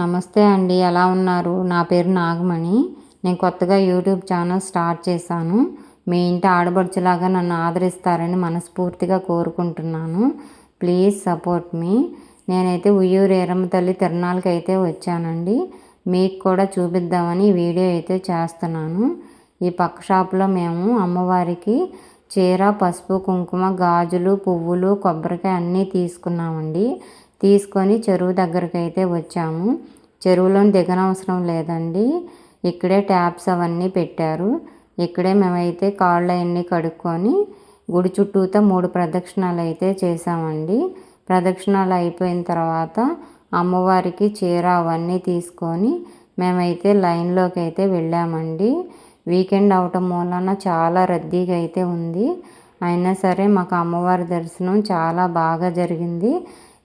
నమస్తే అండి, ఎలా ఉన్నారు? నా పేరు నాగమణి. నేను కొత్తగా యూట్యూబ్ ఛానల్ స్టార్ట్ చేశాను. మీ ఇంటి ఆడబడుచులాగా నన్ను ఆదరిస్తారని మనస్ఫూర్తిగా కోరుకుంటున్నాను. ప్లీజ్ సపోర్ట్ మీ. నేనైతే ఉయ్యూరు ఎరమ్మ తల్లి తిరణాలకి అయితే వచ్చానండి. మీకు కూడా చూపిద్దామని ఈ వీడియో అయితే చేస్తున్నాను. ఈ పక్క షాప్లో మేము అమ్మవారికి చీర, పసుపు, కుంకుమ, గాజులు, పువ్వులు, కొబ్బరికాయ అన్నీ తీసుకున్నామండి. తీసుకొని చెరువు దగ్గరికి అయితే వచ్చాము. చెరువులో దిగనవసరం లేదండి, ఇక్కడే ట్యాప్స్ అవన్నీ పెట్టారు. ఇక్కడే మేమైతే కాళ్ళు అవన్నీ కడుక్కొని గుడి చుట్టూతో 3 ప్రదక్షిణాలు అయితే చేసామండి. ప్రదక్షిణాలు అయిపోయిన తర్వాత అమ్మవారికి చీర అవన్నీ తీసుకొని మేమైతే లైన్లోకి అయితే వెళ్ళామండి. వీకెండ్ అవటం మూలన చాలా రద్దీగా అయితే ఉంది. అయినా సరే మాకు అమ్మవారి దర్శనం చాలా బాగా జరిగింది.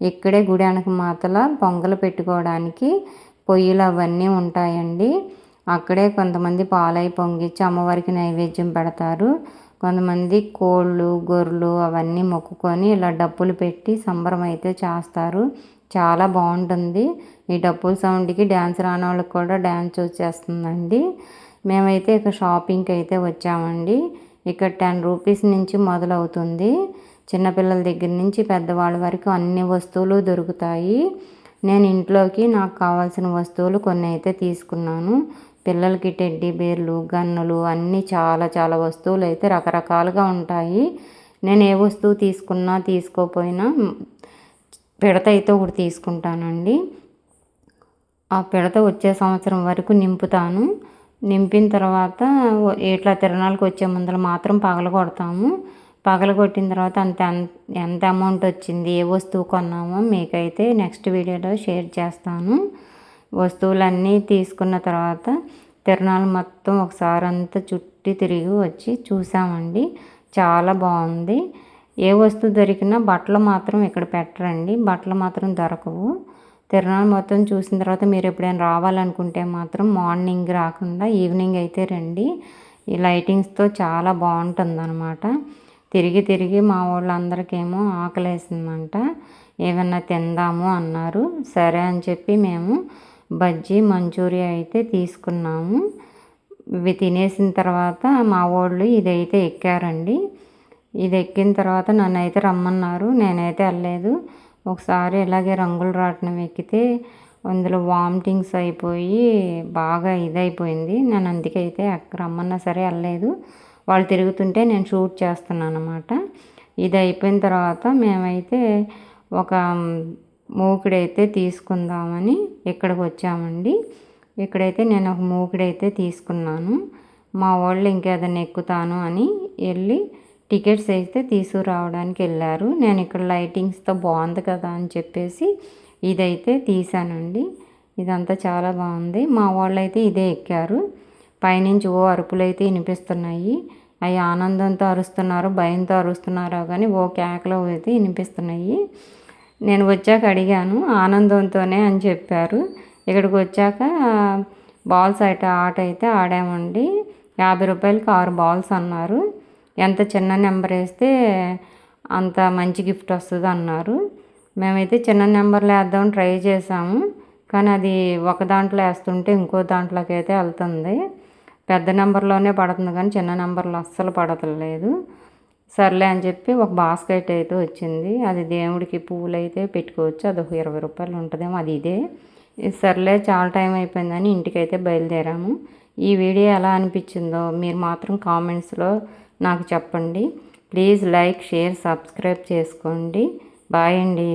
ఇక్కడే గుడి వెనక మాతల పొంగలు పెట్టుకోవడానికి పొయ్యిలు అవన్నీ ఉంటాయండి. అక్కడే కొంతమంది పాలై పొంగిచ్చి అమ్మవారికి నైవేద్యం పెడతారు. కొంతమంది కోళ్ళు, గొర్రెలు అవన్నీ మొక్కుకొని ఇలా డప్పులు పెట్టి సంబరం అయితే చేస్తారు. చాలా బాగుంటుంది. ఈ డప్పుల సౌండ్కి డ్యాన్స్ రాని వాళ్ళకి కూడా డ్యాన్స్ వచ్చేస్తుందండి. మేమైతే ఇక షాపింగ్కి అయితే వచ్చామండి. ఇక్కడ 10 రూపీస్ నుంచి మొదలవుతుంది. చిన్నపిల్లల దగ్గర నుంచి పెద్దవాళ్ళ వరకు అన్ని వస్తువులు దొరుకుతాయి. నేను ఇంట్లోకి నాకు కావాల్సిన వస్తువులు కొన్ని అయితే తీసుకున్నాను. పిల్లలకి టెడ్డీ బేర్లు, గన్నులు అన్నీ చాలా వస్తువులు అయితే రకరకాలుగా ఉంటాయి. నేను ఏ వస్తువు తీసుకున్నా తీసుకోపోయినా పిడత అయితే ఒకటి తీసుకుంటానండి. ఆ పిడత వచ్చే సంవత్సరం వరకు నింపుతాను. నింపిన తర్వాత ఇట్లా తిరణాలకు వచ్చే ముందర మాత్రం పగలగొడతాము. పగలగొట్టిన తర్వాత ఎంత అమౌంట్ వచ్చింది, ఏ వస్తువు కొన్నామో మీకైతే నెక్స్ట్ వీడియోలో షేర్ చేస్తాను. వస్తువులన్నీ తీసుకున్న తర్వాత తిరణాలు మొత్తం ఒకసారి అంతా చుట్టి తిరిగి వచ్చి చూసామండి. చాలా బాగుంది. ఏ వస్తువు దొరికినా బట్టలు మాత్రం ఇక్కడ పెట్టరండి, బట్టలు మాత్రం దొరకవు. తిరణాలు మొత్తం చూసిన తర్వాత మీరు ఎప్పుడైనా రావాలనుకుంటే మాత్రం మార్నింగ్ రాకుండా ఈవినింగ్ అయితే రండి. ఈ లైటింగ్స్తో చాలా బాగుంటుంది అన్నమాట. తిరిగి మా వాళ్ళందరికేమో ఆకలేసిందంట, ఏమన్నా తిందాము అన్నారు. సరే అని చెప్పి మేము బజ్జీ, మంచూరియా అయితే తీసుకున్నాము. ఇవి తినేసిన తర్వాత మా వాళ్ళు ఇదైతే ఎక్కారండి. ఇది ఎక్కిన తర్వాత నన్ను అయితే రమ్మన్నారు. నేనైతే వెళ్ళలేదు. ఒకసారి ఇలాగే రంగుల రాట్నం ఎక్కితే అందులో వామిటింగ్స్ అయిపోయి బాగా ఇదైపోయింది. నేను అందుకైతే రమ్మన్నా సరే వెళ్ళలేదు. వాళ్ళు తిరుగుతుంటే నేను షూట్ చేస్తున్నాను అన్నమాట. ఇది అయిపోయిన తర్వాత మేమైతే ఒక మూకిడైతే తీసుకుందామని ఇక్కడికి వచ్చామండి. ఇక్కడైతే నేను ఒక మూకిడైతే తీసుకున్నాను. మా వాళ్ళు ఇంకేదైనా ఎక్కుతాను అని వెళ్ళి టికెట్స్ అయితే తీసుకురావడానికి వెళ్ళారు. నేను ఇక్కడ లైటింగ్స్తో బాగుంది కదా అని చెప్పేసి ఇదైతే తీసానండి. ఇదంతా చాలా బాగుంది. మా వాళ్ళు అయితే ఇదే ఎక్కారు. పైనుంచి అరుపులు అయితే వినిపిస్తున్నాయి. అవి ఆనందంతో అరుస్తున్నారు, భయంతో అరుస్తున్నారో కానీ కేకలు అయితే వినిపిస్తున్నాయి. నేను వచ్చాక అడిగాను, ఆనందంతోనే అని చెప్పారు. ఇక్కడికి వచ్చాక బాల్స్ ఆట అయితే ఆడామండి. 50 రూపాయలకి 6 బాల్స్ అన్నారు. ఎంత చిన్న నెంబర్ వేస్తే అంత మంచి గిఫ్ట్ వస్తుంది అన్నారు. మేమైతే చిన్న నెంబర్లు వేద్దామని ట్రై చేసాము, కానీ అది ఒక దాంట్లో వేస్తుంటే ఇంకో దాంట్లోకి అయితే వెళ్తుంది. పెద్ద నెంబర్లోనే పడుతుంది కానీ చిన్న నెంబర్లో అస్సలు పడతలేదు. సర్లే అని చెప్పి ఒక బాస్కెట్ అయితే వచ్చింది. అది దేవుడికి పువ్వులు అయితే పెట్టుకోవచ్చు. అది ఒక 20 రూపాయలు ఉంటుందేమో, అది ఇదే. సర్లే చాలా టైం అయిపోయిందని ఇంటికైతే బయలుదేరాము. ఈ వీడియో ఎలా అనిపించిందో మీరు మాత్రం కామెంట్స్లో నాకు చెప్పండి. ప్లీజ్ లైక్, షేర్, సబ్స్క్రైబ్ చేసుకోండి. బాయ్ అండి.